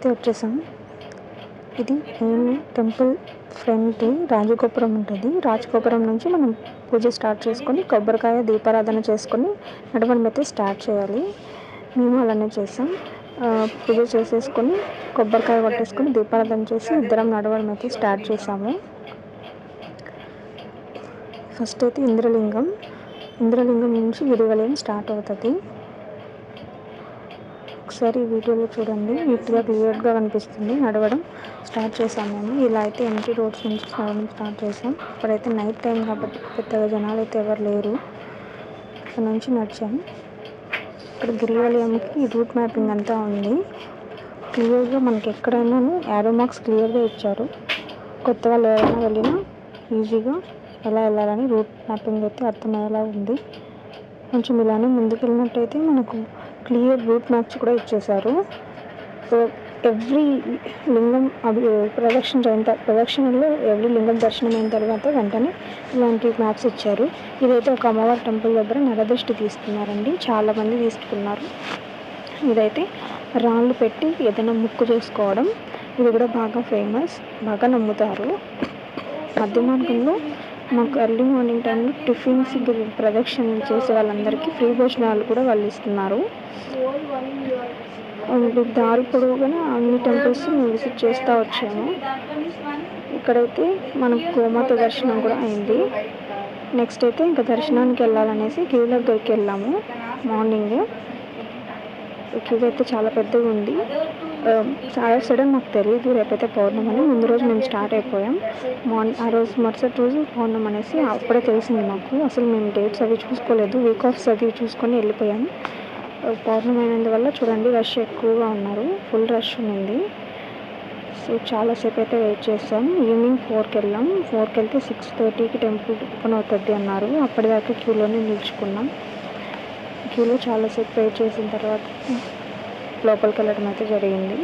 అయితే వచ్చేసాం. ఇది మెయిన్ టెంపుల్ ఫ్రంట్ రాజగోపురం ఉంటుంది. రాజగోపురం నుంచి మనం పూజ స్టార్ట్ చేసుకొని కొబ్బరికాయ దీపారాధన చేసుకొని నడవడం అయితే స్టార్ట్ చేయాలి. మేము అలానే చేసాం. పూజ చేసేసుకొని కొబ్బరికాయ కొట్టేసుకొని దీపారాధన చేసి ఇద్దరం నడవడం అయితే స్టార్ట్ చేసాము. ఫస్ట్ అయితే ఇంద్రలింగం నుంచి గిరివలయం స్టార్ట్ అవుతుంది. ఒకసారి వీడియోలో చూడండి, నీట్గా క్లియర్గా కనిపిస్తుంది. నడవడం స్టార్ట్ చేసాం మేము. ఇలా అయితే ఎంటీ రోడ్స్ నుంచి నడవడం స్టార్ట్ చేసాం. ఇప్పుడైతే నైట్ టైం కాబట్టి పెద్దగా జనాలు అయితే ఎవరు లేరు. ఇక్కడ నుంచి నడిచాము. ఇక్కడ గిరివలయంకి రూట్ మ్యాపింగ్ అంతా ఉంది. క్లియర్గా మనకి ఎక్కడైనా యారో మార్క్స్ క్లియర్గా ఇచ్చారు. కొత్త వాళ్ళు ఎవరైనా వెళ్ళినా ఈజీగా ఎలా వెళ్ళాలని రూట్ మ్యాపింగ్ అయితే అర్థమయ్యేలా ఉంది. కొంచెం ఇలానే ముందుకు వెళ్ళినట్టయితే మనకు క్లియర్ రూట్ మ్యాప్స్ కూడా ఇచ్చేశారు. సో ఎవ్రీ లింగం ప్రదక్షిణలో ఎవ్రీ లింగం దర్శనం అయిన తర్వాత వెంటనే ఇలాంటి మ్యాప్స్ ఇచ్చారు. ఇదైతే ఒక అమ్మవారి టెంపుల్ దగ్గర నరదృష్టి తీసుకున్నారండి, చాలామంది తీసుకున్నారు. ఇదైతే రాళ్ళు పెట్టి ఏదైనా ముక్కు చేసుకోవడం, ఇది కూడా బాగా ఫేమస్, బాగా నమ్ముతారు. మధ్య మార్గంలో మాకు ఎర్లీ మార్నింగ్ టైంలో టిఫిన్స్ ప్రదక్షిణలు చేసే వాళ్ళందరికీ ఫ్రీ భోజనాలు కూడా వాళ్ళు ఇస్తున్నారు. దారి పొడవుగానే అన్ని టెంపుల్స్ మేము విజిట్ చేస్తూ వచ్చాము. ఇక్కడైతే మనకు గోమాత దర్శనం కూడా అయింది. నెక్స్ట్ అయితే ఇంకా దర్శనానికి వెళ్ళాలనేసి క్యూ దగ్గరికి వెళ్ళాము. మార్నింగ్ క్యూ అయితే చాలా పెద్దగా ఉంది. చాలా సడన్ మాకు తెలియదు రేపైతే పౌర్ణమి అని. ముందు రోజు మేము స్టార్ట్ అయిపోయాం. ఆ రోజు మరుసటి రోజు పౌర్ణమి అనేసి అప్పుడే తెలిసింది మాకు. అసలు మేము డేట్స్ అవి చూసుకోలేదు, వీక్ ఆఫ్స్ అవి చూసుకొని వెళ్ళిపోయాము. పౌర్ణమి అయినందువల్ల చూడండి రష్ ఎక్కువగా ఉన్నారు, ఫుల్ రష్ ఉంది. సో చాలాసేపు అయితే వెయిట్ చేస్తాం. ఈవినింగ్ 4కి వెళ్ళాం. 4కి వెళ్తే 6:30కి టెంపుల్ ఓపెన్ అవుతుంది అన్నారు. అప్పటిదాకా క్యూలోనే నిల్చుకున్నాం. క్యూలో చాలాసేపు వెయిట్ చేసిన తర్వాత లోపలికి వెళ్ళడం అయితే జరిగింది.